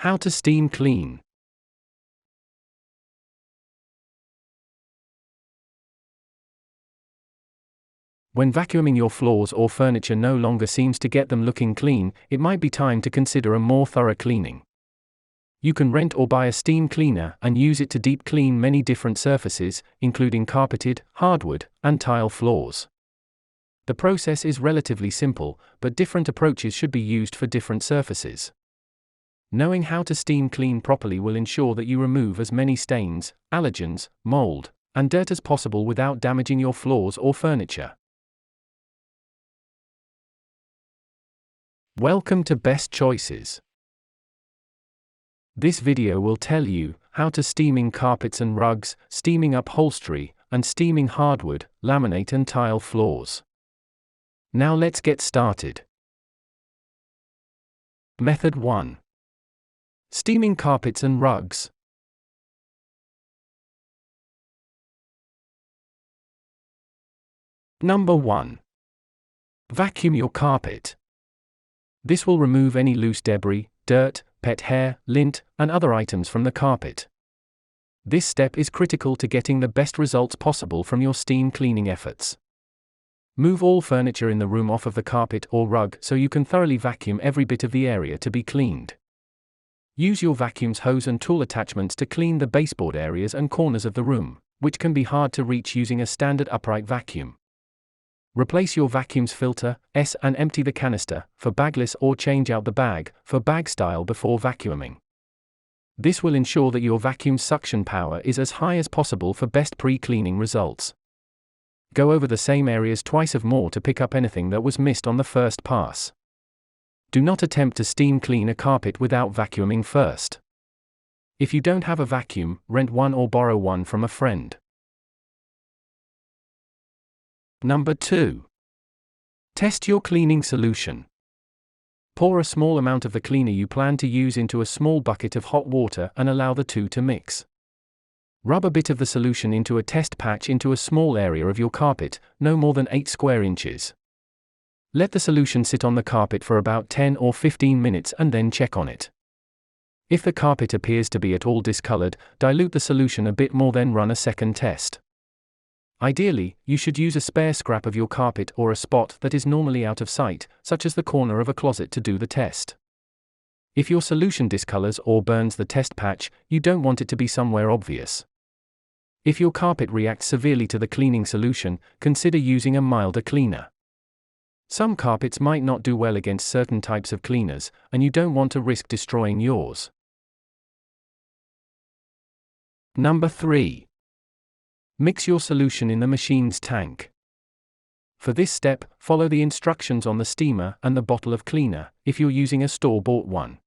How to steam clean. When vacuuming your floors or furniture no longer seems to get them looking clean, it might be time to consider a more thorough cleaning. You can rent or buy a steam cleaner and use it to deep clean many different surfaces, including carpeted, hardwood, and tile floors. The process is relatively simple, but different approaches should be used for different surfaces. Knowing how to steam clean properly will ensure that you remove as many stains, allergens, mold, and dirt as possible without damaging your floors or furniture. Welcome to Best Choices. This video will tell you how to steaming carpets and rugs, steaming upholstery, and steaming hardwood, laminate and tile floors. Now let's get started. Method 1. Steaming carpets and rugs. Number 1. Vacuum your carpet. This will remove any loose debris, dirt, pet hair, lint, and other items from the carpet. This step is critical to getting the best results possible from your steam cleaning efforts. Move all furniture in the room off of the carpet or rug so you can thoroughly vacuum every bit of the area to be cleaned. Use your vacuum's hose and tool attachments to clean the baseboard areas and corners of the room, which can be hard to reach using a standard upright vacuum. Replace your vacuum's filter, and empty the canister, for bagless, or change out the bag, for bag style before vacuuming. This will ensure that your vacuum's suction power is as high as possible for best pre-cleaning results. Go over the same areas twice or more to pick up anything that was missed on the first pass. Do not attempt to steam clean a carpet without vacuuming first. If you don't have a vacuum, rent one or borrow one from a friend. Number 2. Test your cleaning solution. Pour a small amount of the cleaner you plan to use into a small bucket of hot water and allow the two to mix. Rub a bit of the solution into a test patch into a small area of your carpet, no more than 8 square inches. Let the solution sit on the carpet for about 10 or 15 minutes and then check on it. If the carpet appears to be at all discolored, dilute the solution a bit more, then run a second test. Ideally, you should use a spare scrap of your carpet or a spot that is normally out of sight, such as the corner of a closet, to do the test. If your solution discolors or burns the test patch, you don't want it to be somewhere obvious. If your carpet reacts severely to the cleaning solution, consider using a milder cleaner. Some carpets might not do well against certain types of cleaners, and you don't want to risk destroying yours. Number 3. Mix your solution in the machine's tank. For this step, follow the instructions on the steamer and the bottle of cleaner, if you're using a store-bought one.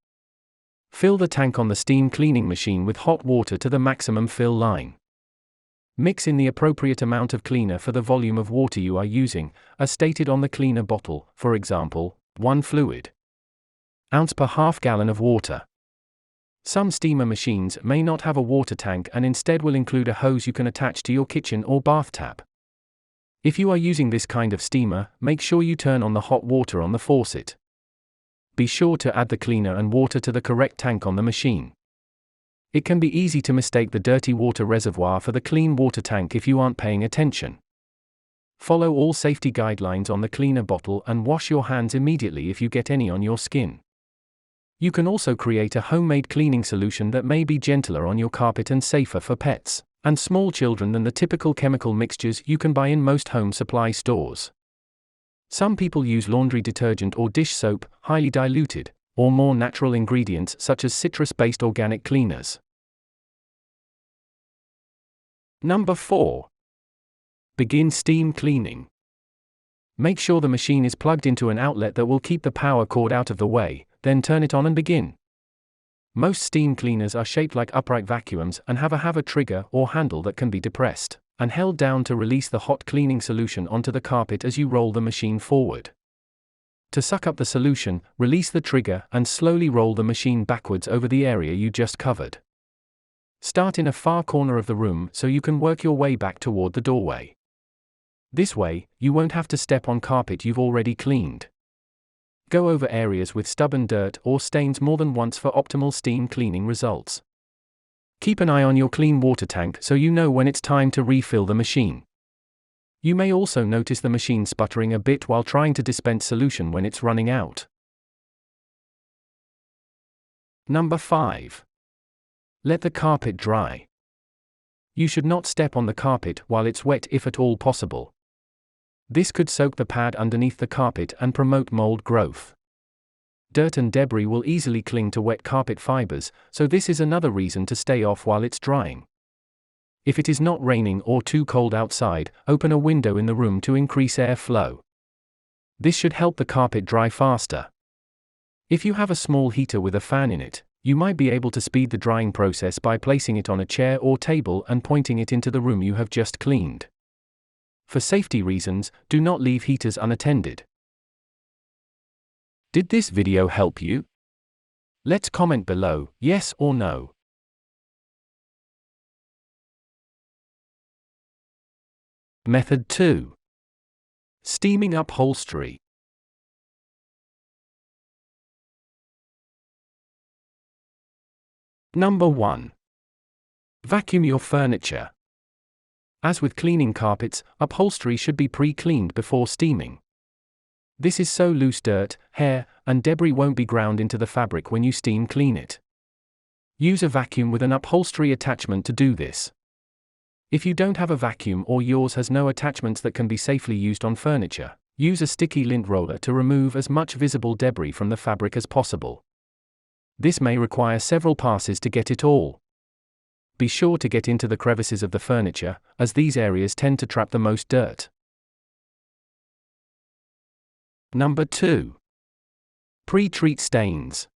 Fill the tank on the steam cleaning machine with hot water to the maximum fill line. Mix in the appropriate amount of cleaner for the volume of water you are using, as stated on the cleaner bottle, for example, 1 fluid ounce per half gallon of water. Some steamer machines may not have a water tank and instead will include a hose you can attach to your kitchen or bath tap. If you are using this kind of steamer, make sure you turn on the hot water on the faucet. Be sure to add the cleaner and water to the correct tank on the machine. It can be easy to mistake the dirty water reservoir for the clean water tank if you aren't paying attention. Follow all safety guidelines on the cleaner bottle and wash your hands immediately if you get any on your skin. You can also create a homemade cleaning solution that may be gentler on your carpet and safer for pets and small children than the typical chemical mixtures you can buy in most home supply stores. Some people use laundry detergent or dish soap, highly diluted, or more natural ingredients such as citrus-based organic cleaners. Number 4. Begin steam cleaning. Make sure the machine is plugged into an outlet that will keep the power cord out of the way, then turn it on and begin. Most steam cleaners are shaped like upright vacuums and have a trigger or handle that can be depressed and held down to release the hot cleaning solution onto the carpet as you roll the machine forward. To suck up the solution, release the trigger and slowly roll the machine backwards over the area you just covered. Start in a far corner of the room so you can work your way back toward the doorway. This way, you won't have to step on carpet you've already cleaned. Go over areas with stubborn dirt or stains more than once for optimal steam cleaning results. Keep an eye on your clean water tank so you know when it's time to refill the machine. You may also notice the machine sputtering a bit while trying to dispense solution when it's running out. Number 5. Let the carpet dry. You should not step on the carpet while it's wet if at all possible. This could soak the pad underneath the carpet and promote mold growth. Dirt and debris will easily cling to wet carpet fibers, so this is another reason to stay off while it's drying. If it is not raining or too cold outside, open a window in the room to increase air flow. This should help the carpet dry faster. If you have a small heater with a fan in it, you might be able to speed the drying process by placing it on a chair or table and pointing it into the room you have just cleaned. For safety reasons, do not leave heaters unattended. Did this video help you? Let's comment below, yes or no. Method 2. Steaming upholstery. Number 1. Vacuum your furniture. As with cleaning carpets, upholstery should be pre-cleaned before steaming. This is so loose dirt, hair, and debris won't be ground into the fabric when you steam clean it. Use a vacuum with an upholstery attachment to do this. If you don't have a vacuum or yours has no attachments that can be safely used on furniture, use a sticky lint roller to remove as much visible debris from the fabric as possible. This may require several passes to get it all. Be sure to get into the crevices of the furniture, as these areas tend to trap the most dirt. Number 2. Pre-treat stains.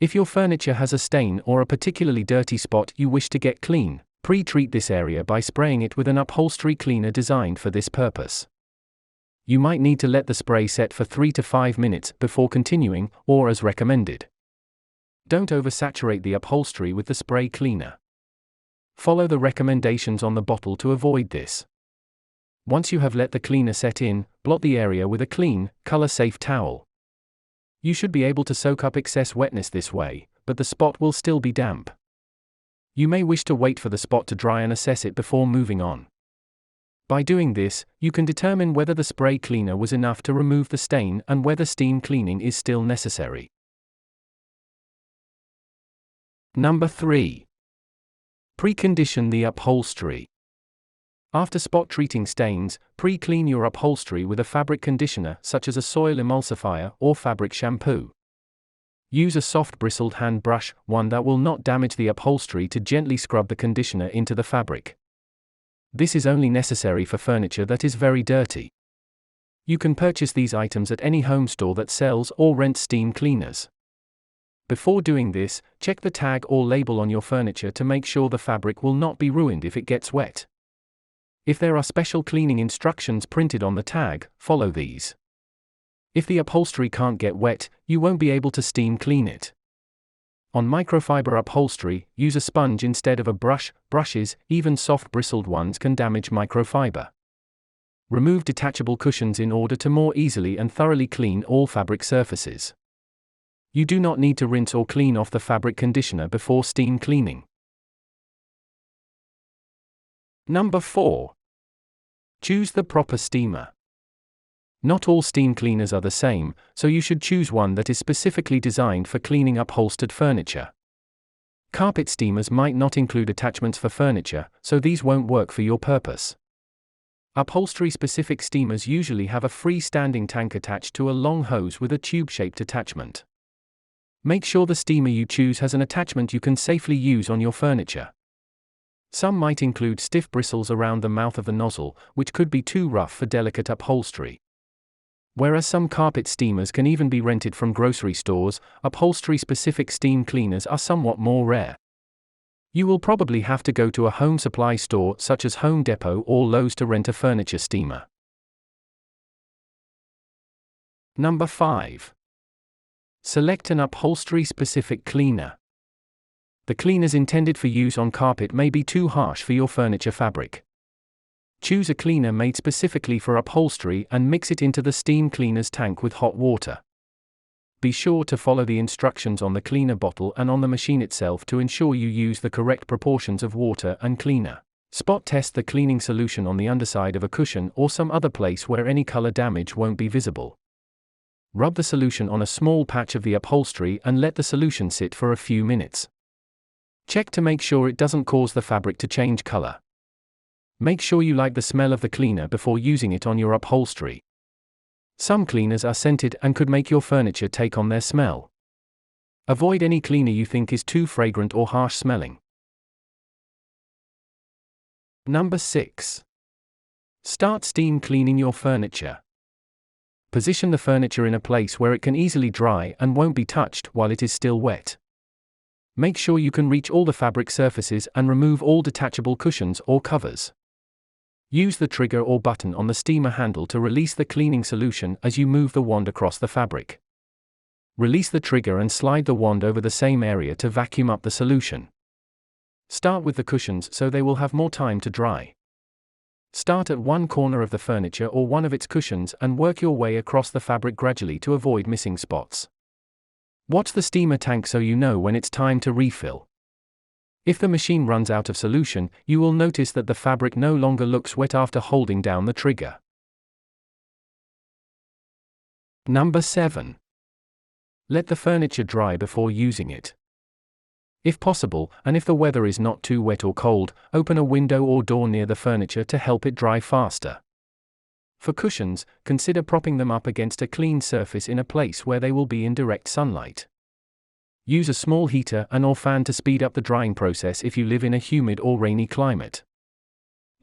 If your furniture has a stain or a particularly dirty spot you wish to get clean, pre-treat this area by spraying it with an upholstery cleaner designed for this purpose. You might need to let the spray set for 3 to 5 minutes before continuing, or as recommended. Don't oversaturate the upholstery with the spray cleaner. Follow the recommendations on the bottle to avoid this. Once you have let the cleaner set in, blot the area with a clean, color-safe towel. You should be able to soak up excess wetness this way, but the spot will still be damp. You may wish to wait for the spot to dry and assess it before moving on. By doing this, you can determine whether the spray cleaner was enough to remove the stain and whether steam cleaning is still necessary. Number 3. Pre-condition the upholstery. After spot treating stains, pre-clean your upholstery with a fabric conditioner such as a soil emulsifier or fabric shampoo. Use a soft bristled hand brush, one that will not damage the upholstery, to gently scrub the conditioner into the fabric. This is only necessary for furniture that is very dirty. You can purchase these items at any home store that sells or rents steam cleaners. Before doing this, check the tag or label on your furniture to make sure the fabric will not be ruined if it gets wet. If there are special cleaning instructions printed on the tag, follow these. If the upholstery can't get wet, you won't be able to steam clean it. On microfiber upholstery, use a sponge instead of a brush. Brushes, even soft bristled ones, can damage microfiber. Remove detachable cushions in order to more easily and thoroughly clean all fabric surfaces. You do not need to rinse or clean off the fabric conditioner before steam cleaning. Number 4. Choose the proper steamer. Not all steam cleaners are the same, so you should choose one that is specifically designed for cleaning upholstered furniture. Carpet steamers might not include attachments for furniture, so these won't work for your purpose. Upholstery-specific steamers usually have a freestanding tank attached to a long hose with a tube-shaped attachment. Make sure the steamer you choose has an attachment you can safely use on your furniture. Some might include stiff bristles around the mouth of the nozzle, which could be too rough for delicate upholstery. Whereas some carpet steamers can even be rented from grocery stores, upholstery-specific steam cleaners are somewhat more rare. You will probably have to go to a home supply store such as Home Depot or Lowe's to rent a furniture steamer. Number 5. Select an upholstery-specific cleaner. The cleaners intended for use on carpet may be too harsh for your furniture fabric. Choose a cleaner made specifically for upholstery and mix it into the steam cleaner's tank with hot water. Be sure to follow the instructions on the cleaner bottle and on the machine itself to ensure you use the correct proportions of water and cleaner. Spot test the cleaning solution on the underside of a cushion or some other place where any color damage won't be visible. Rub the solution on a small patch of the upholstery and let the solution sit for a few minutes. Check to make sure it doesn't cause the fabric to change color. Make sure you like the smell of the cleaner before using it on your upholstery. Some cleaners are scented and could make your furniture take on their smell. Avoid any cleaner you think is too fragrant or harsh smelling. Number 6. Start steam cleaning your furniture. Position the furniture in a place where it can easily dry and won't be touched while it is still wet. Make sure you can reach all the fabric surfaces and remove all detachable cushions or covers. Use the trigger or button on the steamer handle to release the cleaning solution as you move the wand across the fabric. Release the trigger and slide the wand over the same area to vacuum up the solution. Start with the cushions so they will have more time to dry. Start at one corner of the furniture or one of its cushions and work your way across the fabric gradually to avoid missing spots. Watch the steamer tank so you know when it's time to refill. If the machine runs out of solution, you will notice that the fabric no longer looks wet after holding down the trigger. Number 7. Let the furniture dry before using it. If possible, and if the weather is not too wet or cold, open a window or door near the furniture to help it dry faster. For cushions, consider propping them up against a clean surface in a place where they will be in direct sunlight. Use a small heater and/or fan to speed up the drying process if you live in a humid or rainy climate.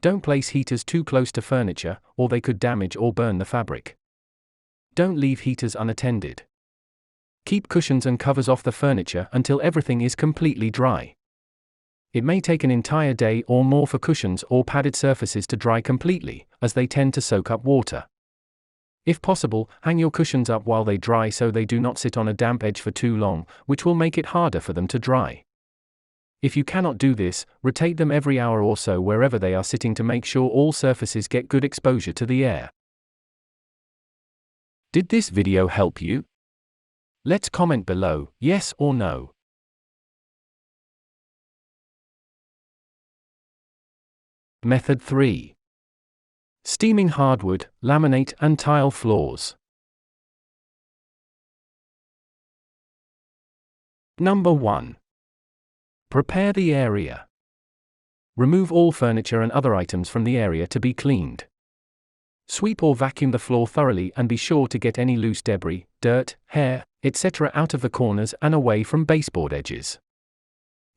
Don't place heaters too close to furniture, or they could damage or burn the fabric. Don't leave heaters unattended. Keep cushions and covers off the furniture until everything is completely dry. It may take an entire day or more for cushions or padded surfaces to dry completely, as they tend to soak up water. If possible, hang your cushions up while they dry so they do not sit on a damp edge for too long, which will make it harder for them to dry. If you cannot do this, rotate them every hour or so wherever they are sitting to make sure all surfaces get good exposure to the air. Did this video help you? Let's comment below, yes or no. Method 3. Steaming hardwood, laminate and tile floors. Number 1. Prepare the area. Remove all furniture and other items from the area to be cleaned. Sweep or vacuum the floor thoroughly and be sure to get any loose debris, dirt, hair, etc. out of the corners and away from baseboard edges.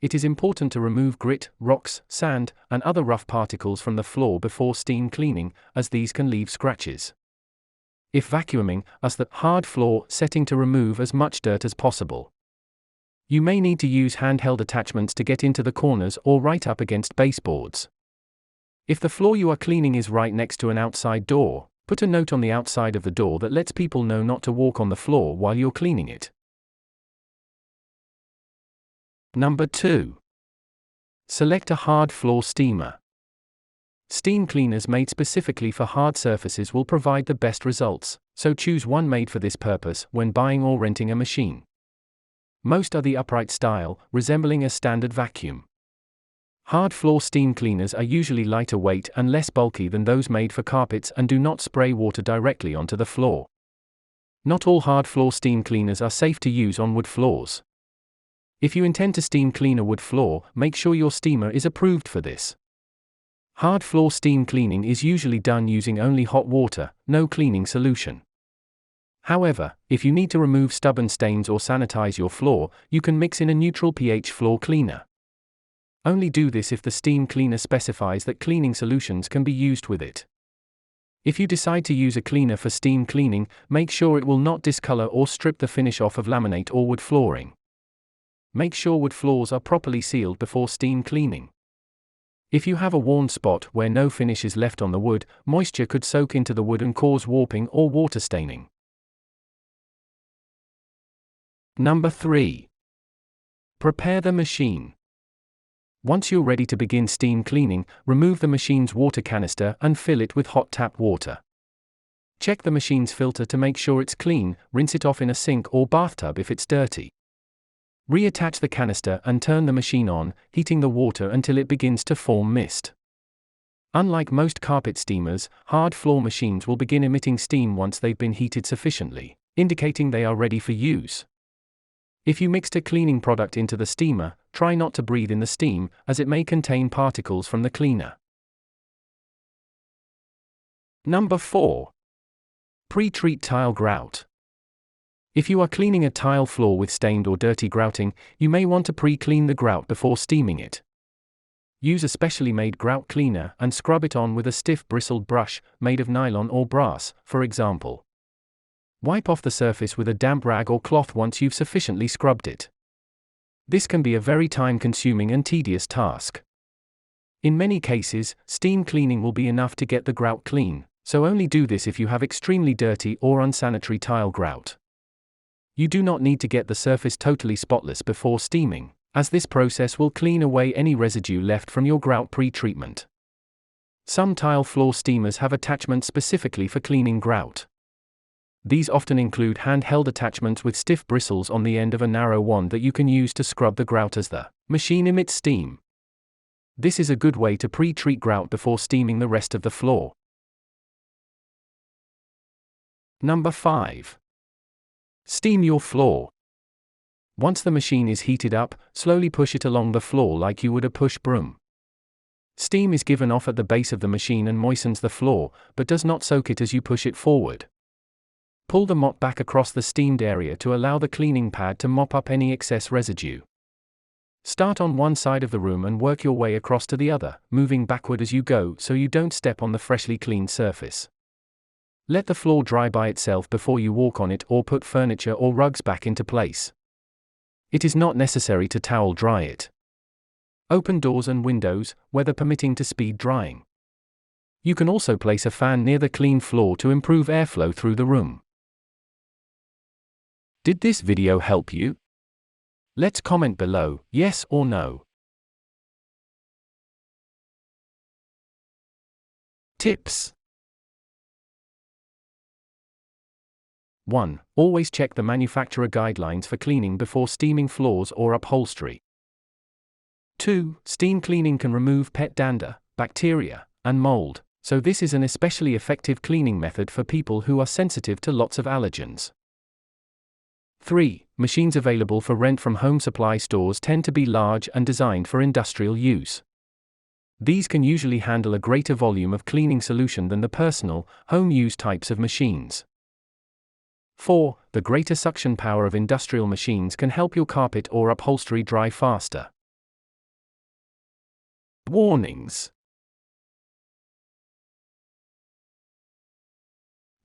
It is important to remove grit, rocks, sand, and other rough particles from the floor before steam cleaning, as these can leave scratches. If vacuuming, use the hard floor setting to remove as much dirt as possible. You may need to use handheld attachments to get into the corners or right up against baseboards. If the floor you are cleaning is right next to an outside door, put a note on the outside of the door that lets people know not to walk on the floor while you're cleaning it. Number 2. Select a hard floor steamer. Steam cleaners made specifically for hard surfaces will provide the best results, so choose one made for this purpose when buying or renting a machine. Most are the upright style, resembling a standard vacuum. Hard floor steam cleaners are usually lighter weight and less bulky than those made for carpets and do not spray water directly onto the floor. Not all hard floor steam cleaners are safe to use on wood floors. If you intend to steam clean a wood floor, make sure your steamer is approved for this. Hard floor steam cleaning is usually done using only hot water, no cleaning solution. However, if you need to remove stubborn stains or sanitize your floor, you can mix in a neutral pH floor cleaner. Only do this if the steam cleaner specifies that cleaning solutions can be used with it. If you decide to use a cleaner for steam cleaning, make sure it will not discolor or strip the finish off of laminate or wood flooring. Make sure wood floors are properly sealed before steam cleaning. If you have a worn spot where no finish is left on the wood, moisture could soak into the wood and cause warping or water staining. Number 3. Prepare the machine. Once you're ready to begin steam cleaning, remove the machine's water canister and fill it with hot tap water. Check the machine's filter to make sure it's clean, rinse it off in a sink or bathtub if it's dirty. Reattach the canister and turn the machine on, heating the water until it begins to form mist. Unlike most carpet steamers, hard floor machines will begin emitting steam once they've been heated sufficiently, indicating they are ready for use. If you mixed a cleaning product into the steamer, try not to breathe in the steam, as it may contain particles from the cleaner. Number 4. Pre-treat tile grout. If you are cleaning a tile floor with stained or dirty grouting, you may want to pre-clean the grout before steaming it. Use a specially made grout cleaner and scrub it on with a stiff bristled brush, made of nylon or brass, for example. Wipe off the surface with a damp rag or cloth once you've sufficiently scrubbed it. This can be a very time-consuming and tedious task. In many cases, steam cleaning will be enough to get the grout clean, so only do this if you have extremely dirty or unsanitary tile grout. You do not need to get the surface totally spotless before steaming, as this process will clean away any residue left from your grout pre-treatment. Some tile floor steamers have attachments specifically for cleaning grout. These often include handheld attachments with stiff bristles on the end of a narrow wand that you can use to scrub the grout as the machine emits steam. This is a good way to pre-treat grout before steaming the rest of the floor. Number 5. Steam your floor. Once the machine is heated up, slowly push it along the floor like you would a push broom. Steam is given off at the base of the machine and moistens the floor, but does not soak it as you push it forward. Pull the mop back across the steamed area to allow the cleaning pad to mop up any excess residue. Start on one side of the room and work your way across to the other, moving backward as you go so you don't step on the freshly cleaned surface. Let the floor dry by itself before you walk on it or put furniture or rugs back into place. It is not necessary to towel dry it. Open doors and windows, weather permitting, to speed drying. You can also place a fan near the clean floor to improve airflow through the room. Did this video help you? Let's comment below, yes or no. Tips. 1. Always check the manufacturer guidelines for cleaning before steaming floors or upholstery. 2. Steam cleaning can remove pet dander, bacteria, and mold, so this is an especially effective cleaning method for people who are sensitive to lots of allergens. 3. Machines available for rent from home supply stores tend to be large and designed for industrial use. These can usually handle a greater volume of cleaning solution than the personal, home-use types of machines. 4. The greater suction power of industrial machines can help your carpet or upholstery dry faster. Warnings.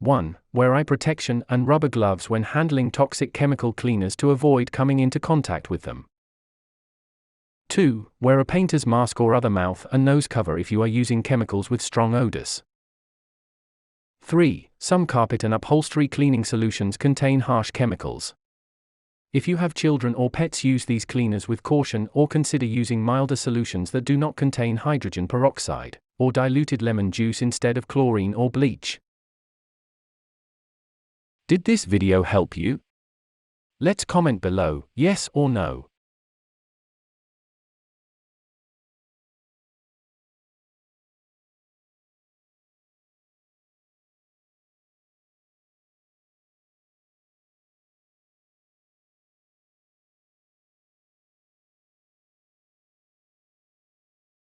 1. Wear eye protection and rubber gloves when handling toxic chemical cleaners to avoid coming into contact with them. 2. Wear a painter's mask or other mouth and nose cover if you are using chemicals with strong odors. 3. Some carpet and upholstery cleaning solutions contain harsh chemicals. If you have children or pets, use these cleaners with caution or consider using milder solutions that do not contain hydrogen peroxide, or diluted lemon juice instead of chlorine or bleach. Did this video help you? Let's comment below, yes or no.